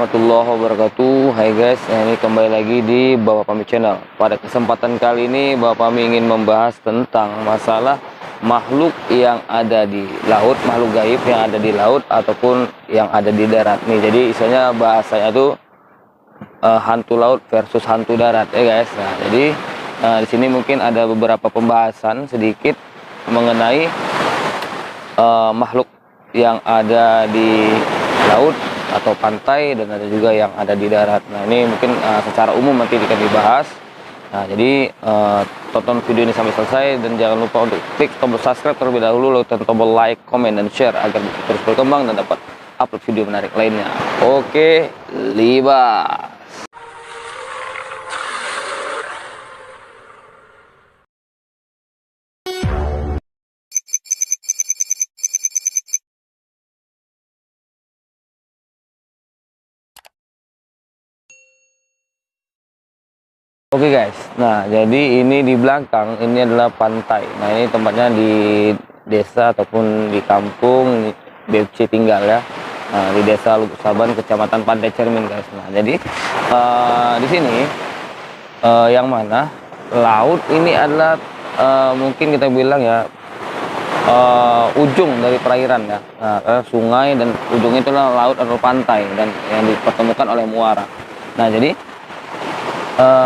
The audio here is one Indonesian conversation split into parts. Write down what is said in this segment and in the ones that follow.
warahmatullahi wabarakatuh. Hai guys, ini kembali lagi di Bapak Pami Channel. Pada kesempatan kali ini Bapak Pami ingin membahas tentang masalah makhluk yang ada di laut, makhluk gaib yang ada di laut ataupun yang ada di darat. Nih, jadi istilahnya bahasanya tuh hantu laut versus hantu darat ya guys. Nah, jadi di sini mungkin ada beberapa pembahasan sedikit mengenai makhluk yang ada di laut atau pantai, dan ada juga yang ada di darat. Nah, ini mungkin secara umum nanti akan dibahas. Nah, jadi tonton video ini sampai selesai dan jangan lupa untuk klik tombol subscribe terlebih dahulu, lalu tombol like, comment, dan share agar terus berkembang dan dapat upload video menarik lainnya. Oke, libas. Oke guys, nah jadi ini di belakang ini adalah pantai. Nah, ini tempatnya di desa ataupun di kampung BFC tinggal ya. Nah, di desa Lubuk Saban, kecamatan Pantai Cermin guys. Nah, jadi di sini yang mana laut ini adalah mungkin kita bilang ya ujung dari perairan ya. Nah, sungai dan ujungnya itulah laut atau pantai, dan yang dipertemukan oleh muara. Nah, jadi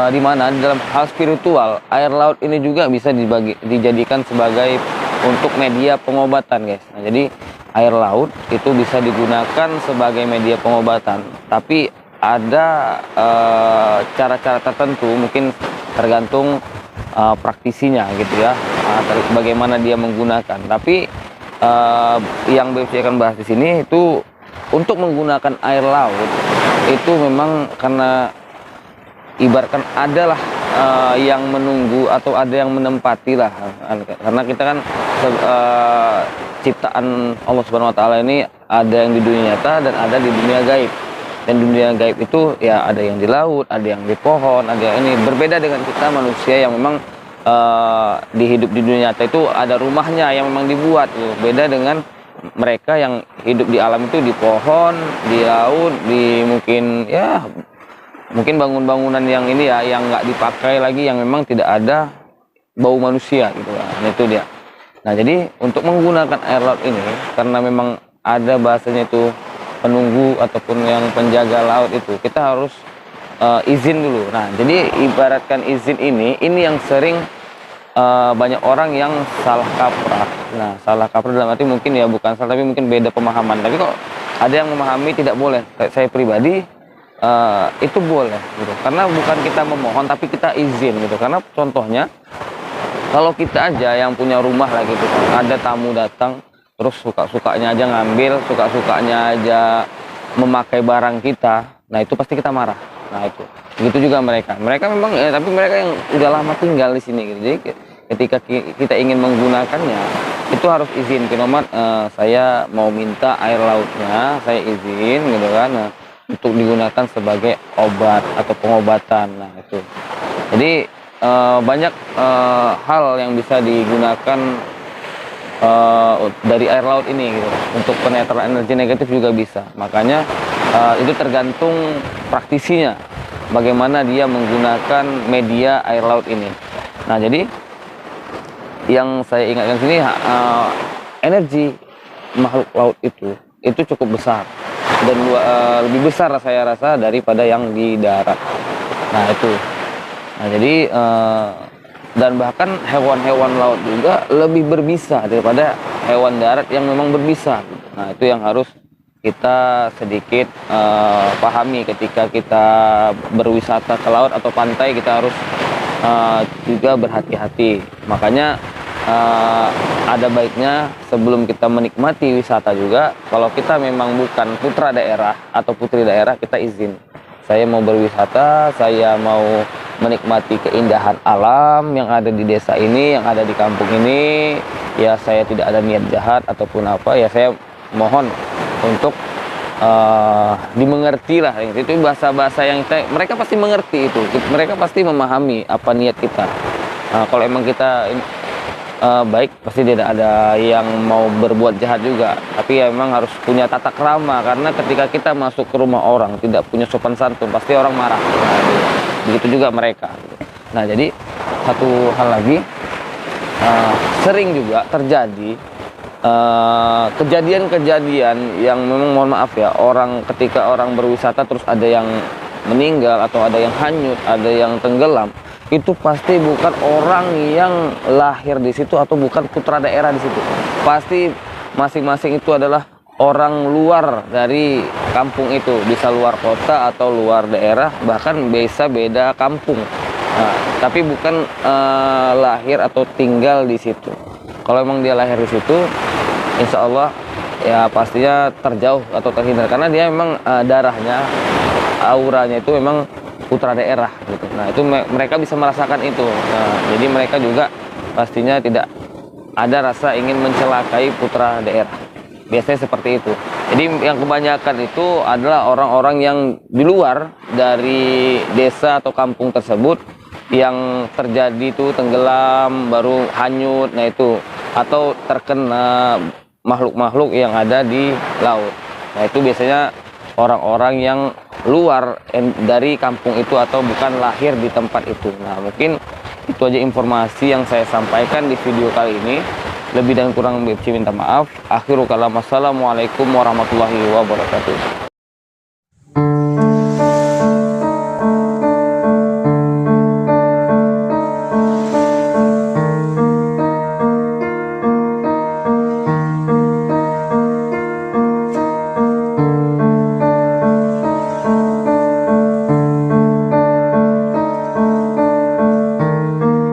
di mana dalam hal spiritual air laut ini juga bisa dijadikan sebagai untuk media pengobatan guys. Nah, jadi air laut itu bisa digunakan sebagai media pengobatan, tapi ada cara-cara tertentu, mungkin tergantung praktisinya gitu ya, bagaimana dia menggunakan. Tapi yang BFC akan bahas di sini itu untuk menggunakan air laut itu memang karena ibaratkan adalah yang menunggu atau ada yang menempati lah, karena kita kan ciptaan Allah Subhanahu Wa Taala ini ada yang di dunia nyata dan ada di dunia gaib. Dan dunia gaib itu ya ada yang di laut, ada yang di pohon, ada yang ini berbeda dengan kita manusia yang memang di hidup di dunia nyata itu ada rumahnya yang memang dibuat gitu. Beda dengan mereka yang hidup di alam itu di pohon, di laut, di mungkin bangunan-bangunan yang ini ya, yang nggak dipakai lagi, yang memang tidak ada bau manusia gitu. Nah, itu dia. Nah, jadi untuk menggunakan air laut ini, karena memang ada bahasanya itu penunggu ataupun yang penjaga laut itu, kita harus izin dulu. Nah, jadi ibaratkan izin ini yang sering banyak orang yang salah kaprah. Nah, salah kaprah dalam arti mungkin ya bukan salah, tapi mungkin beda pemahaman. Tapi kok ada yang memahami tidak boleh. Kayak saya pribadi itu boleh gitu, karena bukan kita memohon tapi kita izin gitu. Karena contohnya kalau kita aja yang punya rumah lah gitu, ada tamu datang terus suka-sukanya aja ngambil, suka-sukanya aja memakai barang kita, nah itu pasti kita marah. Nah, itu begitu juga mereka memang tapi mereka yang udah lama tinggal di sini gitu. Jadi ketika kita ingin menggunakannya itu harus izin, Kinomat, saya mau minta air lautnya, saya izin gitu kan. Nah, untuk digunakan sebagai obat atau pengobatan. Nah, itu jadi banyak hal yang bisa digunakan dari air laut ini gitu. Untuk penetraan energi negatif juga bisa. Makanya itu tergantung praktisinya, bagaimana dia menggunakan media air laut ini. Nah, jadi yang saya ingatkan sini, energi makhluk laut itu cukup besar dan lebih besar saya rasa daripada yang di darat. Nah, itu. Nah, jadi dan bahkan hewan-hewan laut juga lebih berbisa daripada hewan darat yang memang berbisa. Nah, itu yang harus kita sedikit pahami ketika kita berwisata ke laut atau pantai. Kita harus juga berhati-hati. Makanya ada baiknya sebelum kita menikmati wisata juga, kalau kita memang bukan putra daerah atau putri daerah, kita izin, saya mau berwisata, saya mau menikmati keindahan alam yang ada di desa ini, yang ada di kampung ini, ya saya tidak ada niat jahat ataupun apa, ya saya mohon untuk dimengerti lah. Itu bahasa-bahasa yang mereka pasti mengerti, itu mereka pasti memahami apa niat kita. Kalau emang kita baik, pasti tidak ada yang mau berbuat jahat juga, tapi ya memang harus punya tata krama, karena ketika kita masuk ke rumah orang tidak punya sopan santun pasti orang marah. Nah, begitu juga mereka. Nah, jadi satu hal lagi, sering juga terjadi kejadian-kejadian yang memang, mohon maaf ya, orang ketika orang berwisata terus ada yang meninggal atau ada yang hanyut, ada yang tenggelam, itu pasti bukan orang yang lahir di situ atau bukan putra daerah di situ. Pasti masing-masing itu adalah orang luar dari kampung itu, bisa luar kota atau luar daerah, bahkan bisa beda kampung. Nah, tapi bukan lahir atau tinggal di situ. Kalau memang dia lahir di situ, insya Allah ya pastinya terjauh atau terhindar, karena dia memang darahnya, auranya itu memang putra daerah gitu. Nah, itu mereka bisa merasakan itu. Nah, jadi mereka juga pastinya tidak ada rasa ingin mencelakai putra daerah. Biasanya seperti itu. Jadi yang kebanyakan itu adalah orang-orang yang di luar dari desa atau kampung tersebut yang terjadi itu tenggelam, baru hanyut, nah itu, atau terkena makhluk-makhluk yang ada di laut. Nah, itu biasanya orang-orang yang luar dari kampung itu atau bukan lahir di tempat itu. Nah, mungkin itu aja informasi yang saya sampaikan di video kali ini. Lebih dan kurang minta maaf. Akhirul kalam, wassalamualaikum warahmatullahi wabarakatuh.